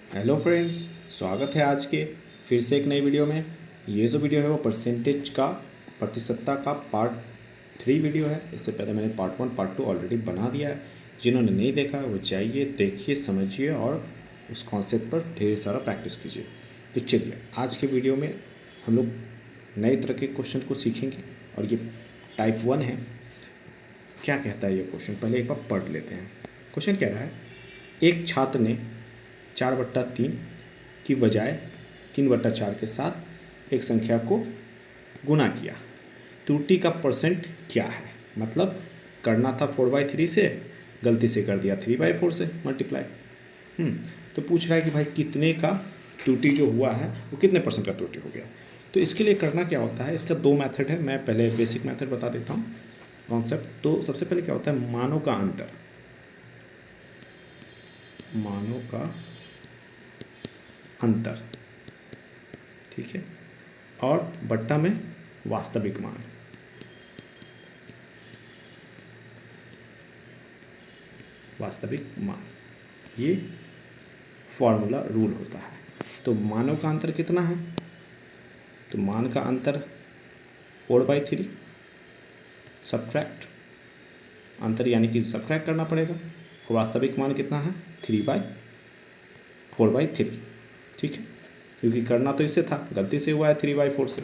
Hello friends, स्वागत है आज के फिर से एक नई वीडियो में। ये जो वीडियो है वो परसेंटेज का प्रतिशतता का पार्ट 3 वीडियो है। इससे पहले मैंने पार्ट 1 पार्ट 2 ऑलरेडी बना दिया है। जिन्होंने नहीं देखा वो जाइए, देखिए, समझिए और उस कॉन्सेप्ट पर ढेर सारा प्रैक्टिस कीजिए। तो चलिए आज के वीडियो में हम लोग नए तरह के क्वेश्चन को सीखेंगे और ये टाइप 1 है। क्या कहता है ये क्वेश्चन, पहले एक बार पढ़ लेते हैं। क्वेश्चन कह रहा है, एक छात्र ने 4/3 की बजाय 3/4 के साथ एक संख्या को गुना किया। त्रुटि का परसेंट क्या है? मतलब करना था 4/3 से, गलती से कर दिया 3/4 से मल्टीप्लाई। तो पूछ रहा है कि भाई कितने का त्रुटि जो हुआ है वो कितने परसेंट का त्रुटि हो गया। तो इसके लिए करना क्या होता है, इसका 2 मेथड है। मैं पहले बेसिक मेथड बता देता हूँ कॉन्सेप्ट। तो सबसे पहले क्या होता है, मानों का अंतर, मानों का अंतर, ठीक है, और बट्टा में वास्तविक मान। वास्तविक मान, ये फॉर्मूला रूल होता है। तो मानों का अंतर कितना है? तो मान का अंतर 4/3 सब्ट्रैक्ट, अंतर यानी कि सब्ट्रैक्ट करना पड़ेगा। और वास्तविक मान कितना है? 4/3, ठीक है, क्योंकि करना तो इससे था, गलती से हुआ है 3/4 से।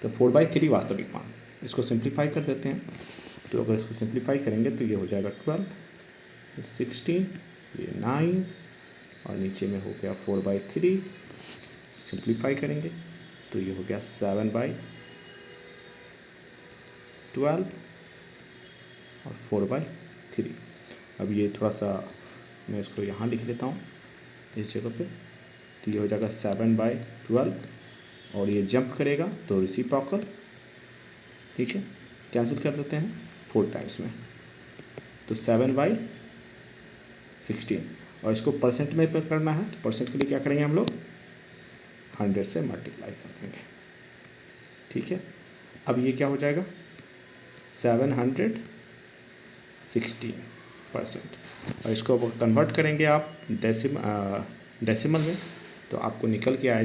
तो 4/3 वास्तविक मान। इसको सिंप्लीफाई कर देते हैं। तो अगर इसको सिंप्लीफाई करेंगे तो ये हो जाएगा 12, 16, ये 9 और नीचे में हो गया 4/3। सिंप्लीफाई करेंगे तो ये हो गया 7/12 और 4/3। अब ये थोड़ा सा मैं इसको यहाँ लिख लेता हूँ इस जगह पे। तो ये हो जाएगा 7/12 और ये जंप करेगा तो रेसिप्रोकल, ठीक है, कैंसिल कर देते हैं 4 टाइम्स में। तो 7/16 और इसको परसेंट में करना है। तो परसेंट के लिए क्या करेंगे हम लोग, 100 से मल्टीप्लाई कर देंगे, ठीक है। अब ये क्या हो जाएगा, 716%। और इसको अब कन्वर्ट करेंगे आप डेसिमल में, तो आपको निकल के आ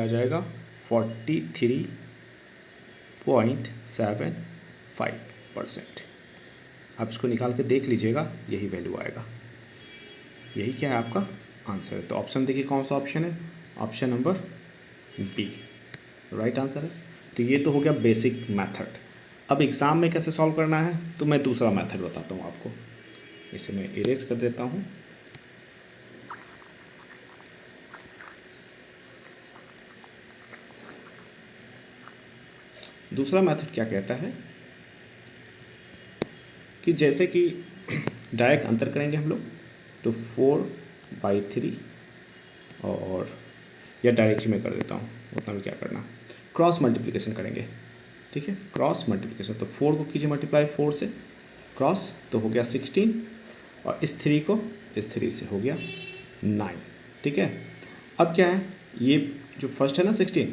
जाएगा 43.75%। आप इसको निकाल के देख लीजिएगा, यही वैल्यू आएगा। यही क्या है आपका आंसर है। तो ऑप्शन देखिए कौन सा ऑप्शन है, option number B right answer है। तो ये तो हो गया बेसिक मेथड। अब एग्ज़ाम में कैसे सॉल्व करना है तो मैं दूसरा मेथड बताता हूँ आपको। इसे मैं इरेज कर देता हूँ। दूसरा मेथड क्या कहता है कि जैसे कि डायरेक्ट अंतर करेंगे हम लोग, तो 4/3 और या डायरेक्ट ही मैं कर देता हूँ, उतना भी क्या करना, क्रॉस मल्टीप्लिकेशन करेंगे, ठीक है, क्रॉस मल्टीप्लिकेशन। तो 4 को कीजिए मल्टीप्लाई 4 से, क्रॉस तो हो गया 16 और इस 3 को इस 3 से हो गया 9, ठीक है। अब क्या है, ये जो फर्स्ट है ना 16,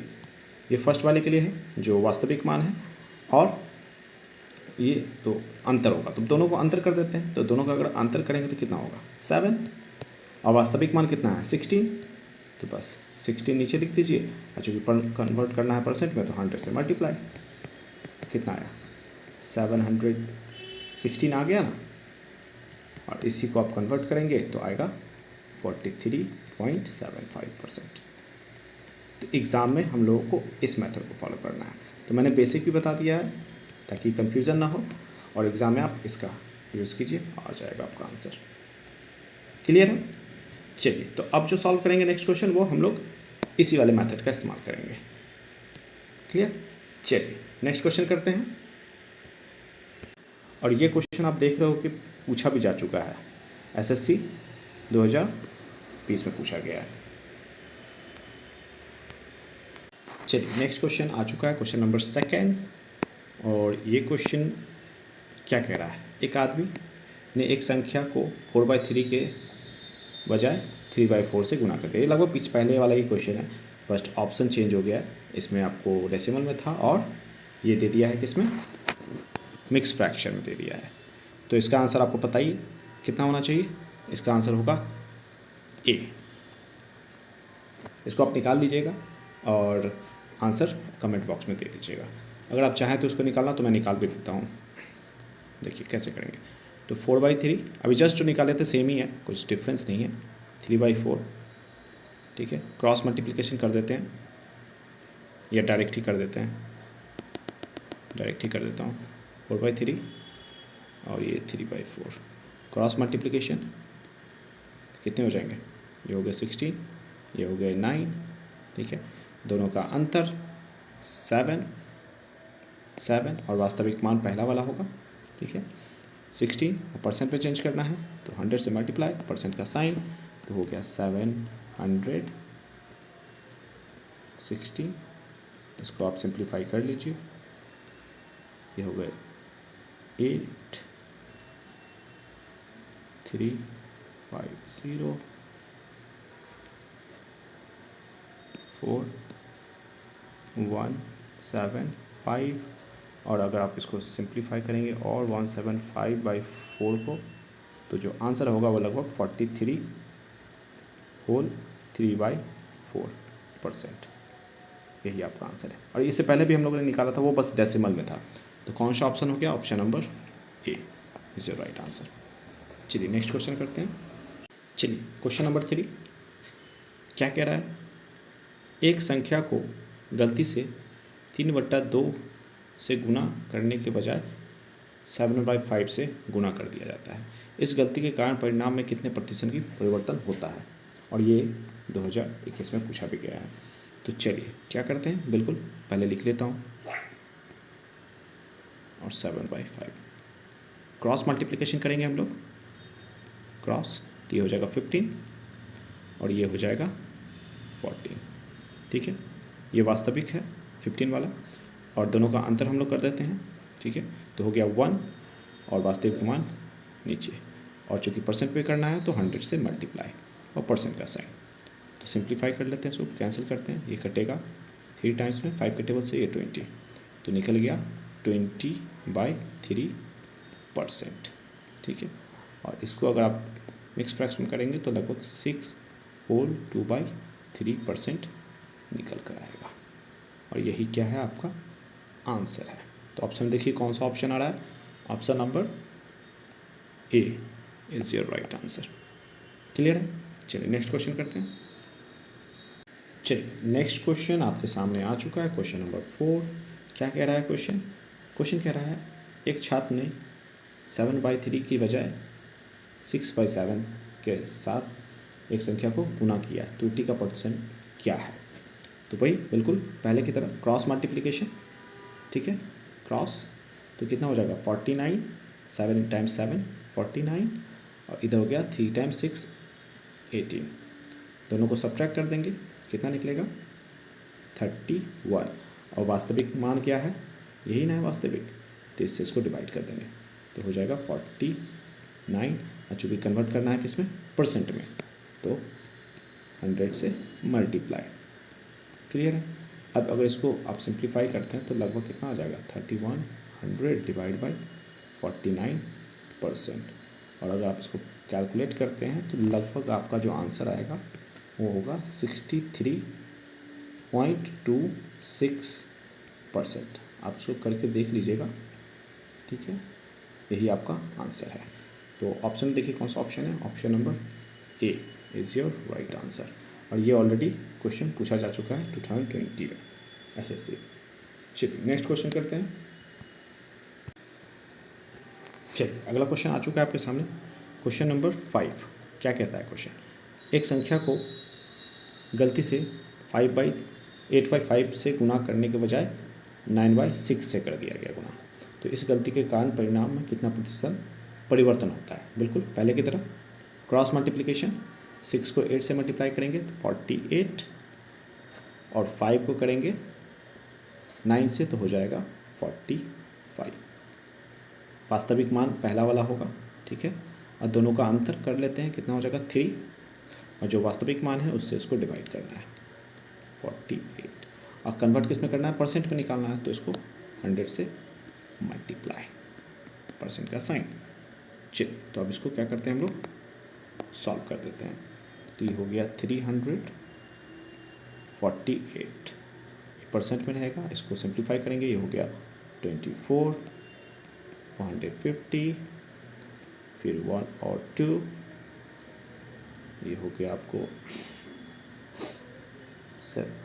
ये फर्स्ट वाले के लिए है जो वास्तविक मान है, और ये तो अंतर होगा। तो दोनों को अंतर कर देते हैं। तो दोनों का अगर अंतर करेंगे तो कितना होगा 7, और वास्तविक मान कितना है 16। तो बस 16 नीचे लिख दीजिए, और चूँकि कन्वर्ट करना है परसेंट में तो 100 से मल्टीप्लाई, कितना आया 716 आ गया ना। और इसी को आप कन्वर्ट करेंगे तो आएगा 43.75%। तो एग्ज़ाम में हम लोगों को इस मेथड को फॉलो करना है। तो मैंने बेसिक भी बता दिया है ताकि कंफ्यूजन ना हो, और एग्ज़ाम में आप इसका यूज़ कीजिए, आ जाएगा आपका आंसर। क्लियर है? चलिए, तो अब जो सॉल्व करेंगे नेक्स्ट क्वेश्चन वो हम लोग इसी वाले मेथड का इस्तेमाल करेंगे। क्लियर? चलिए नेक्स्ट क्वेश्चन करते हैं। और ये क्वेश्चन आप देख रहे हो कि पूछा भी जा चुका है, SSC 2020 में पूछा गया है। चलिए नेक्स्ट क्वेश्चन आ चुका है, क्वेश्चन नंबर 2। और ये क्वेश्चन क्या कह रहा है, एक आदमी ने एक संख्या को 4/3 के बजाय 3/4 से गुना कर दिया। ये लगभग पहले वाला ही क्वेश्चन है, फर्स्ट ऑप्शन चेंज हो गया है। इसमें आपको डेसिमल में था और ये दे दिया है कि इसमें मिक्स फ्रैक्शन में दे दिया है। तो इसका आंसर आपको पता ही कितना होना चाहिए, इसका आंसर होगा ए। इसको आप निकाल लीजिएगा और आंसर कमेंट बॉक्स में दे दीजिएगा। अगर आप चाहें तो उसको निकालना तो मैं निकाल भी देता हूँ। देखिए कैसे करेंगे। तो 4/3 अभी जस्ट जो निकाले थे सेम ही है, कुछ डिफरेंस नहीं है। 3/4, ठीक है। क्रॉस मल्टीप्लिकेशन कर देते हैं या डायरेक्ट ही कर देते हैं, डायरेक्ट ही कर देता हूँ। 4/3 और ये 3/4 क्रॉस मल्टीप्लिकेशन कितने हो जाएंगे, ये हो गया 16, ये हो गया 9, ठीक है। दोनों का अंतर 7 और वास्तविक मान पहला वाला होगा, ठीक है। 16 और परसेंट पे चेंज करना है तो 100 से मल्टीप्लाई, परसेंट का साइन, तो हो गया 716। इसको आप सिंप्लीफाई कर लीजिए, ये हो गए 8,350,4,175 और अगर आप इसको सिंप्लीफाई करेंगे और 175/4 को, तो जो आंसर होगा वो लगभग 43/3/4%। यही आपका आंसर है। और इससे पहले भी हम लोगों ने निकाला था, वो बस डेसिमल में था। तो कौन सा ऑप्शन हो गया, option number A is your right answer. चलिए नेक्स्ट क्वेश्चन करते हैं। चलिए क्वेश्चन नंबर 3 क्या कह रहा है, एक संख्या को गलती से 3/2 से गुना करने के बजाय 7/5 से गुना कर दिया जाता है। इस गलती के कारण परिणाम में कितने प्रतिशत की परिवर्तन होता है, और ये 2021 में पूछा भी गया है। तो चलिए क्या करते हैं, बिल्कुल पहले लिख लेता हूँ और 7/5 क्रॉस मल्टीप्लिकेशन करेंगे हम लोग। क्रॉस तो ये हो जाएगा 15 और ये हो जाएगा 14, ठीक है। ये वास्तविक है 15 वाला, और दोनों का अंतर हम लोग कर देते हैं, ठीक है। तो हो गया 1 और वास्तविक मान नीचे, और चूँकि परसेंट पे करना है तो 100 से मल्टीप्लाई और परसेंट का साइन। तो सिंप्लीफाई कर लेते हैं, इसको कैंसिल करते हैं, ये कटेगा 3 टाइम्स में 5 के टेबल से, ये 20, तो निकल गया 20/3%, ठीक है। और इसको अगर आप मिक्स फ्रैक्शन में करेंगे तो लगभग 6 होल 2/3% निकल कर आएगा, और यही क्या है आपका आंसर है। तो ऑप्शन देखिए कौन सा ऑप्शन आ रहा है, option number A is your right answer. Clear है। चलिए नेक्स्ट क्वेश्चन करते हैं। चलिए नेक्स्ट क्वेश्चन आपके सामने आ चुका है, क्वेश्चन नंबर 4। क्या कह रहा है क्वेश्चन, क्वेश्चन कह रहा है एक छात्र ने 7/3 की बजाय 6/7 के साथ एक संख्या को गुना किया, त्रुटि का प्रतिशत क्या है। तो भाई बिल्कुल पहले की तरह क्रॉस मल्टीप्लिकेशन, ठीक है। क्रॉस तो कितना हो जाएगा 49, 7 टाइम्स 7 49, और इधर हो गया 3 टाइम्स 6 18। दोनों को सब्ट्रैक्ट कर देंगे, कितना निकलेगा 31, और वास्तविक मान क्या है, यही ना है वास्तविक, तो इससे इसको डिवाइड कर देंगे तो हो जाएगा 49, और चूँकि कन्वर्ट करना है किसमें, परसेंट में, तो 100 से मल्टीप्लाई। क्लियर है। अब अगर इसको आप सिंप्लीफाई करते हैं तो लगभग कितना आ जाएगा 3100 डिवाइड बाई 49%, और अगर आप इसको कैलकुलेट करते हैं तो लगभग आपका जो आंसर आएगा वो होगा 63.26%। आप इसको करके देख लीजिएगा, ठीक है। यही आपका आंसर है। तो ऑप्शन देखिए कौन सा ऑप्शन है, option number A is your right answer. और ये ऑलरेडी क्वेश्चन पूछा जा चुका है 2020 में SSC। चलिए नेक्स्ट क्वेश्चन करते हैं। चलिए अगला क्वेश्चन आ चुका है आपके सामने, क्वेश्चन नंबर 5। क्या कहता है क्वेश्चन, एक संख्या को गलती से 8/5 से गुना करने के बजाय 9/6 से कर दिया गया गुना, तो इस गलती के कारण परिणाम में कितना प्रतिशत परिवर्तन होता है। बिल्कुल पहले की तरह क्रॉस मल्टीप्लिकेशन, 6 को 8 से मल्टीप्लाई करेंगे तो 48, और 5 को करेंगे 9 से तो हो जाएगा 45। वास्तविक मान पहला वाला होगा, ठीक है। और दोनों का अंतर कर लेते हैं, कितना हो जाएगा 3, और जो वास्तविक मान है उससे इसको डिवाइड करना है 48, और कन्वर्ट किस में करना है, परसेंट में निकालना है, तो इसको 100 से मल्टीप्लाई, परसेंट का साइन। चलिए तो अब इसको क्या करते हैं हम लोग, सॉल्व कर देते हैं। तो ये हो गया 348 परसेंट में रहेगा, इसको सिंप्लीफाई करेंगे, ये हो गया 24, 150, फिर 1 और 2, ये हो गया आपको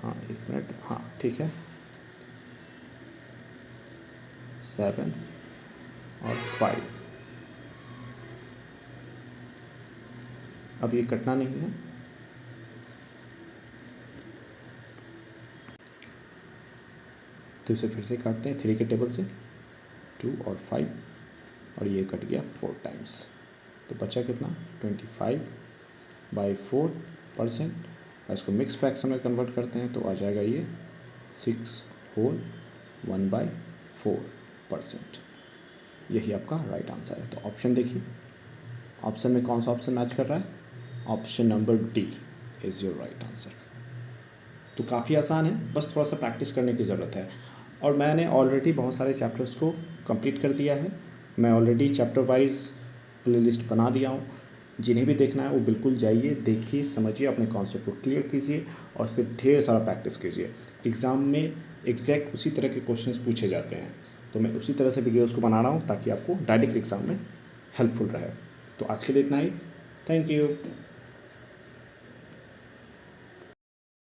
हाँ 1 मिनट, हाँ ठीक है 7 और 5। अब ये कटना नहीं है, तो इसे फिर से काटते हैं 3 के टेबल से, 2 और 5, और ये कट गया 4 टाइम्स। तो बचा कितना 25/4%। इसको मिक्स फ्रैक्शन में कन्वर्ट करते हैं तो आ जाएगा ये 6 होल 1/4%। यही आपका राइट आंसर है। तो ऑप्शन देखिए, ऑप्शन में कौन सा ऑप्शन मैच कर रहा है? Option number D is your right answer. तो काफ़ी आसान है, बस थोड़ा सा प्रैक्टिस करने की ज़रूरत है। और मैंने ऑलरेडी बहुत सारे चैप्टर्स को कंप्लीट कर दिया है। मैं ऑलरेडी चैप्टर वाइज प्लेलिस्ट बना दिया हूँ। जिन्हें भी देखना है वो बिल्कुल जाइए, देखिए, समझिए, अपने कॉन्सेप्ट को क्लियर कीजिए और उस पर ढेर सारा प्रैक्टिस कीजिए। एग्ज़ाम में एग्जैक्ट उसी तरह के क्वेश्चंस पूछे जाते हैं, तो मैं उसी तरह से वीडियोज़ को बना रहा हूँ ताकि आपको डायरेक्ट एग्ज़ाम में हेल्पफुल रहे। तो आज के लिए इतना ही। Thank you.